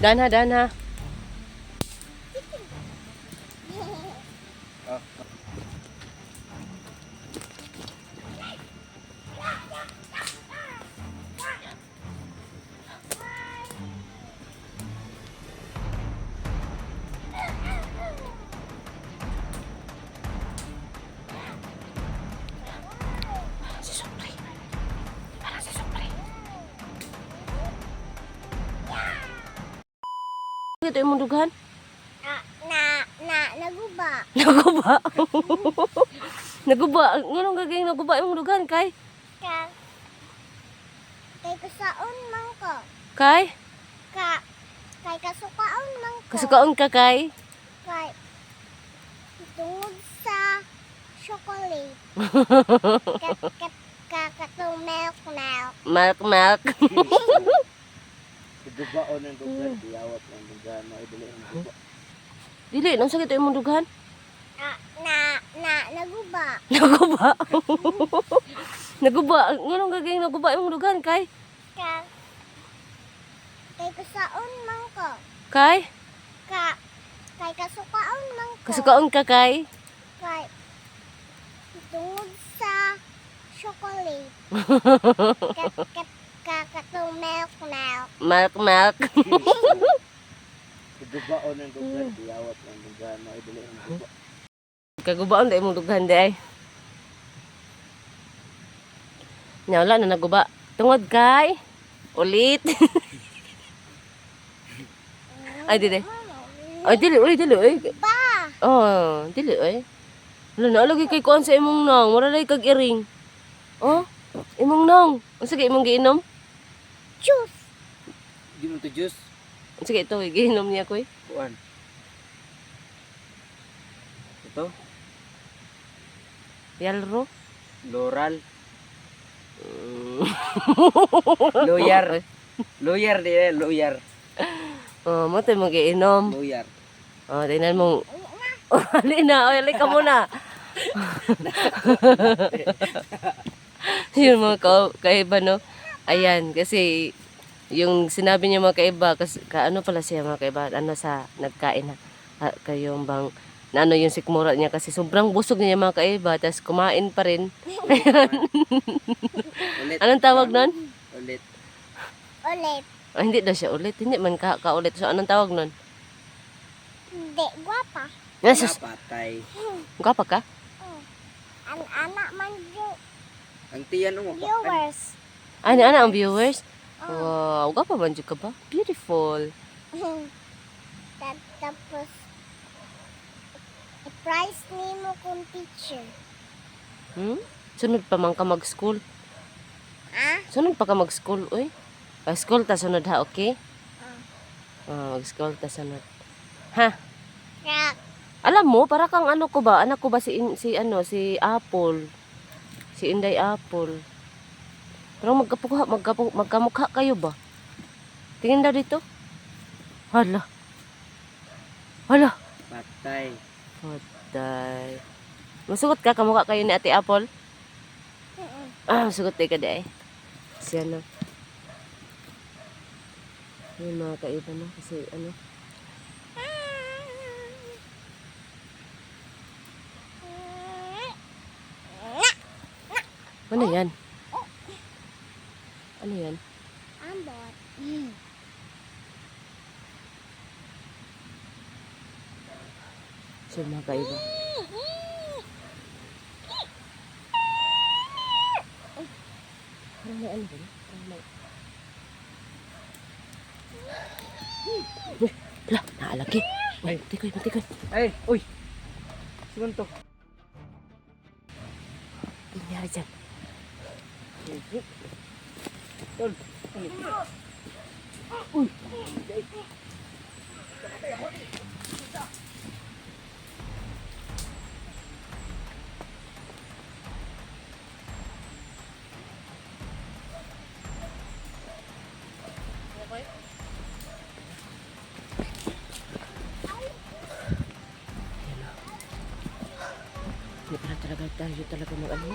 Danha, danha. Si Supri. Parang si Supri. Ito yung mundugan? Naguba. Naguba. Naguba. Nganong gagawin naguba yung mundugan kay? Kay kasaon man ko. Kay? Kay kasukaon man ko. Kasukaon ka kay? Kay tungod sa chocolate. Katong milk. Milk. Gubaon ng dugan, diyawat ng dugan, maibili ng guba. Dili, nang sakit yung mundugan? Naguba. Naguba. Naguba. Nganong gagawin naguba yung mundugan kay? Kay kasaon man ko. Kay? Kay kasukaon man ko. Kasukaon ka kay? Kay tungod sa chocolate. Katong milk. Milk. Gubaon ng dugan, diyawat ng dugan, maibili ng guba. Kagubaon dahil mong dughan di ay. Wala na naguba. Tungod kay? Ulit. Ay, dili. Ay, dili. Ba? Oh, dili ay. Wala na, lagi kay kuan sa imong nang. Wala lagi kag iring. Oh, imong nang. Sige, imong giinom? Juice. Di mo to juice? Sige, ito, giinom niya ko eh. Kuan. Ito, Yalro. Loral. Mm. Lawyer. Lawyer di eh, lawyer. Oh, mo tayo mag-iinom. Lawyer. Oh, tingnan mo. Oh, halina. Oh, halika muna. Yung mga kaiba, no? Ayan, kasi yung sinabi niya mga kaiba, kasi ano pala siya mga kaiba, ano sa nagkain na kayong bang, na ano yung sikmura niya kasi sobrang busog niya mga kaiba, tapos kumain pa rin. Ulit. Anong tawag nun? Ulit. Ulit. Ah, hindi daw siya ulit, hindi man kaulit. So, anong tawag nun? Hindi, guwapa. Yes, Napatay. gwapa ka? Ang anak man Ang tiyan mo. viewers. Ano ang viewers? Wow, gwapa man dyan ka ba? Beautiful. Tapos, i-price ni mo kung teacher. Hmm? Sunod pa man ka mag-school. Ah? Sunod pa ka mag-school, uy. School ta sunod ha, okay? Mag-school ta sunod. Ha? Kaya, Alam mo, para kang ano ko ba? Anak ko ba si Apple? Si Inday Apple. Parang magkamukha kayo ba? Tingin daw dito. Hala. Patay. Patay. Masugot ka, kamukha kayo ni Ate Apple? Masugot tayo ka di ay. Siya na. Yung mga kaiba na kasi ano. Ano yan? Ano yan? ambot. So mga kaiba. Parang may ano ba? Parang may... Hala, naalaki. Ay, matikoy. Ay, uy. Saan to? Ano nangyari dyan? Tol. Hindi pala tayo talaga mag-ano.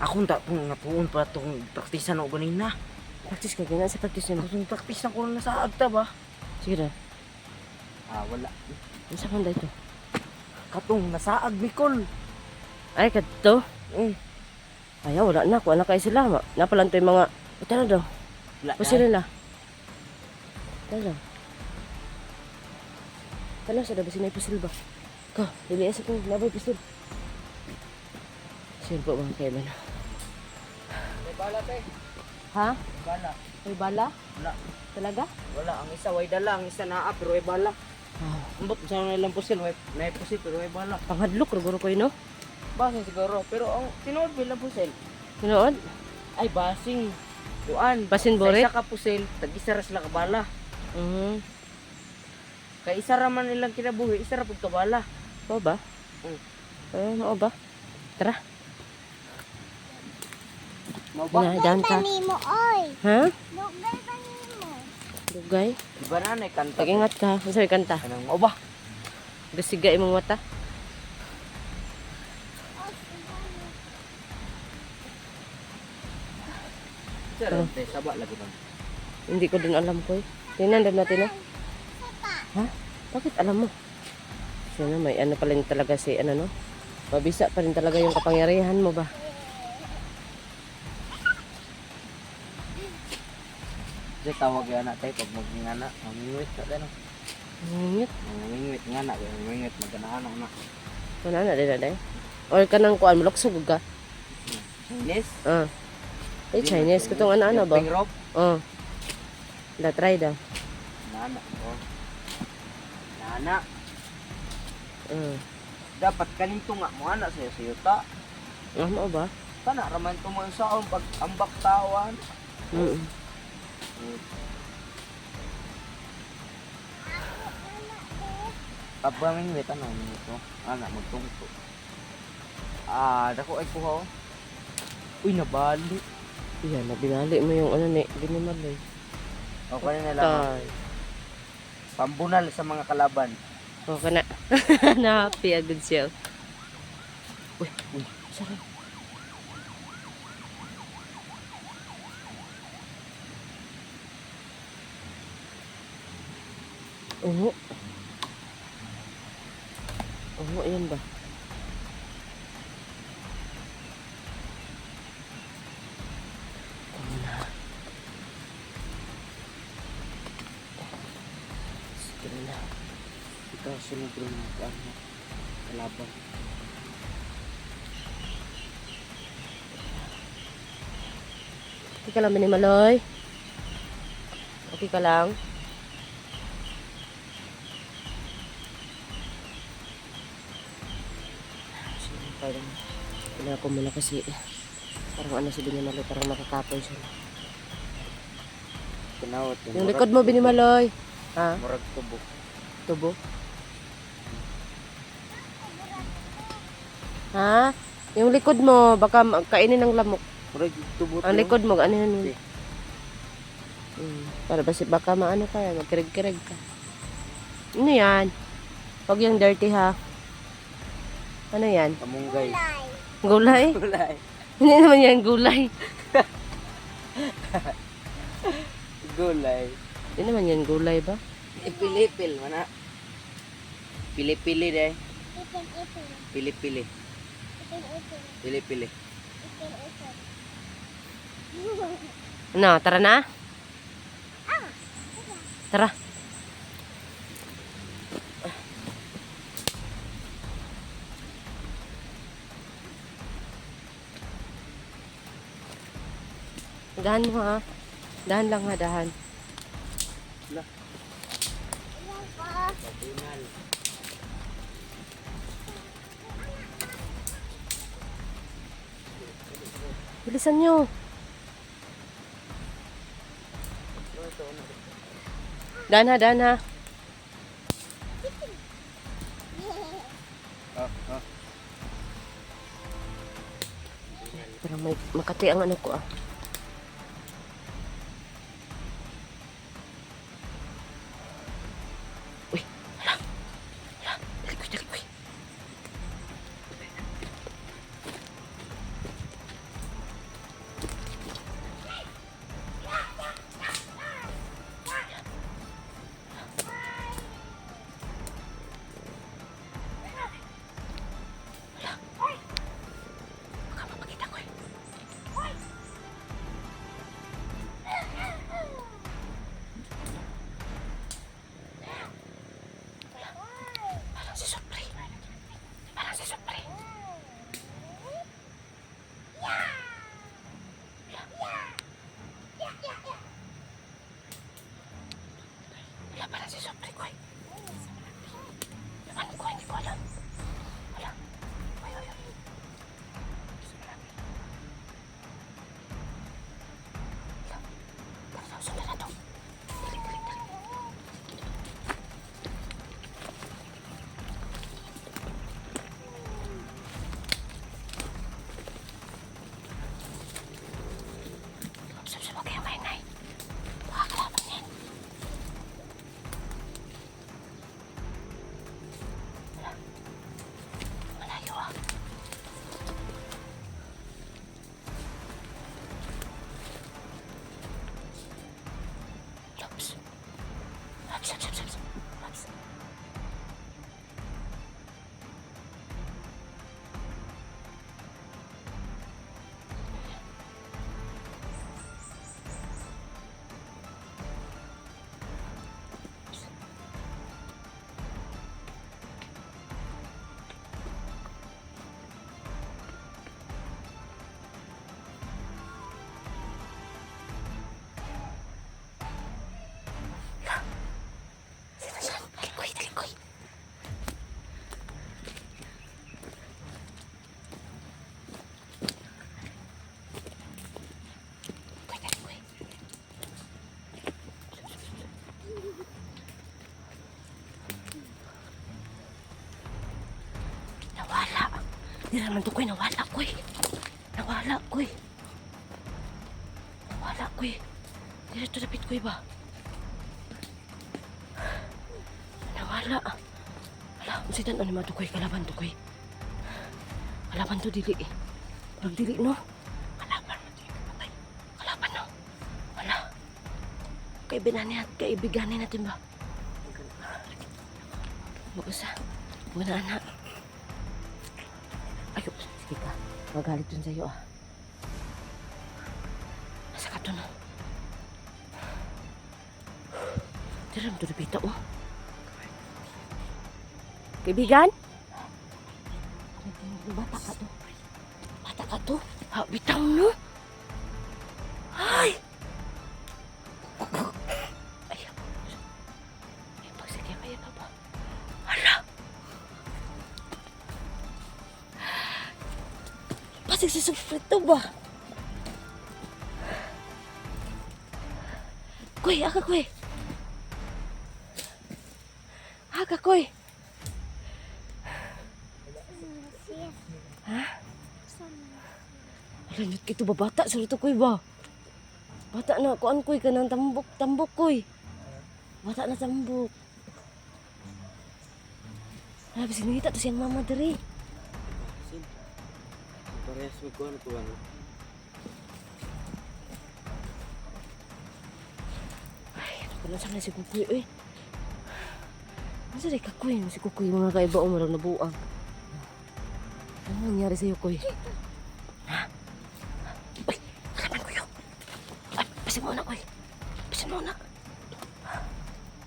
Ako na puun para itong praktisan o ganina. Practice ka gina sa practice nimo. Yung practice na ko na sa agta ba? Sige na. Wala. Unsa man dito? Katong nasaag Bicol. Ay kadto. Ayaw wala na ko anak kay sila. Napalantoy mga ito na daw. Wala Kasi nila. Tala. Tala sa daw sinay pisil ba? Ka, dili sa kong laboy pisil. Sure po mga kailan. May bala tay. Ha? Bala. May bala? Wala. Talaga? Wala. Ang isa way dala. Ang isa naa pero way bala. Ah, Ambot sa ilang pusil. May pusil pero way bala. panghadlok siguro ko no? Basing siguro. Pero ang tinuod bilang pusil. Tinood? Ay basing. Kuan. Basin Sa boret? isa ka pusil. Tag-isa ra sila ka bala. Mhm. Kay isa ra man nilang kinabuhi. Isa ra pud ka bala. Oo ba? Oo ba? Tara. Mao ba? Daan ka. Nimo, oy. Ha? Dugay ba nimo? Dugay. Iba na na kanta. Pag-ingat ka. Ano sabi kanta? Kanang mao ba? Gasiga imong mata. Sir, saba lagi ba? Hindi ko din alam ko eh. Tingnan din natin oh. Ha? Bakit alam mo? Sino may ano pa rin talaga si ano no? Mabisa pa rin talaga yung kapangyarihan mo ba? Kasi tawag yan na tayo pag mag-ingana. Mamingwit na tayo. Ngingit. Mamingwit nga na. Mamingwit magkanahan na. Wala na din na din. Or ka nang kuan, maluksog ka. Chinese? Ah. Eh, Chinese. Katong ano ba? Ping rope? Oh. Da, try daw. Nana. Oh. Nana. Dapat kaninto nga mo anak sa'yo sa yuta. Ano ba? Kana raman ito mo saon pag ambak tawan. Pag mamingwit ano nito? Anak magtungto. Dako ay kuha oh. Uy, nabali. Yan, binali mo yung ano ni Binimaloy. O, kanina lang. Tay. Pambunal sa mga kalaban. Okay na. Na-happy agad siya. Uy, sarap. Oo. Oo, yan ba? Oo na. Sige na. Ikaw sunod rin ang kalaban. Okay ka lang, Binimaloy? Okay ka lang? Parang kailangan ko muna kasi parang ano si Binimaloy, parang nakakapoy siya. Kinawat Yung likod mo, Binimaloy. Ha? Murag tubo. Tubo? Ha? Yung likod mo, baka kainin ng lamok. Murag tubo. Ang likod mo, ano yun? Okay. Para baka maano ka, magkirig-kirig ka. Ano yan? Huwag yung dirty ha. Ano yan? Kamunggay. Gulay? Gulay. Hindi naman yan gulay. Gulay. Hindi naman yan gulay ba? Ipilipil mana. Pili-pili deh. Ipin. Pili-pili. Pili-pili. Ano, tara na? Tara. Dahan mo ha. Dahan lang ha, dahan. Sabinal. Bilisan nyo. Dahan ha, dahan ha. Parang may makati ang ano ko ah. Uy, hala. Hala, dali ko. Wala pa na si Sopre, Koy. Ano ko, hindi ko alam. Wala. Oy, oy, oy. Wala. Sundan na to. Dali, dali, dali. Sab-sab, huwag kayong maingay. Baka kalaban yan. Malayo ah. Lops. Lops, lops, lops, lops. Lops. Sino siya? Talikoy, talikoy. Talikoy, talikoy. Nawala. Di naman to, Koy. Nawala, Koy. Nawala, Koy. Nawala, Koy. Dito dapit, Koy ba? Nawala. Wala, usitan ano naman to, Koy. Kalaban to, Koy. Kalaban to, dili eh. Parang dili, no? Kalaban. Patay. Kalaban, no? Wala. Kaibiganin natin ba? Mag-usa. Wala na. Ayun, sige ka. Magalit dun sa'yo ah. Nasa ka dun ah. Tiram to napita oh. Kaibigan? Bata ka to. Bata ka to. Ha, bitang no? Ay! Ayaw. Ay, pagsakya kaya ka ba? Hala! Pasig sa sufrito ba? Koy, aka koy. Aka koy. Siya. Ha? Sama. Alam kito ba bata sa to koy ba? Bata na kuan koy kanang tambok koy. Bata na tambok. Habis sinita to siyang mama diri. Sin. Parehas mo ko ano to ano. Ay, ano ko lang sana si Kukoy eh. Masa rin kakoy si Kukoy mga kaiba o marang nabuang. Ano nangyari sa'yo koy? Ha? Uy, harapan ko yun. Ay, pasin mo na koy. Pasin mo na.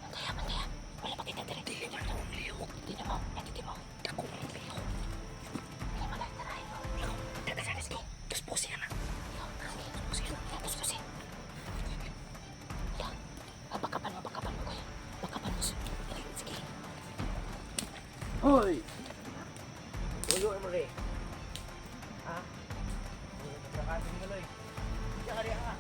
Bantaya, bantaya. Wala pa kita diri. Di na mo liyok. Di na mo. Di mo. Ako ang liyok. Hindi mo lang tarahin mo. Liyok. Tagasan is ko. Tuspusin na. Liyok. Tuspusin. Tuspusin. Yan. Bakapan mo koy. Bakapan mo. Sige. Hoy! Ulo mo rin. Ha? Nakasin mo loy. Diyan ka riyan ka.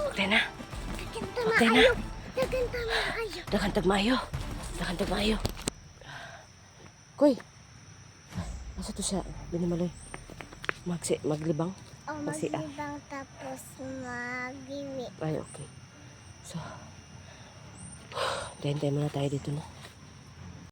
Okay na. Kaganta na Okay na. ayo. Kaganta na ayo. Dakantag maayo. Dakantag maayo. Koy. Asa to siya? Binimaloy. Maglibang. O Kasi, maglibang tapos magiwi. Ay, okay. So, tayo muna tayo dito na.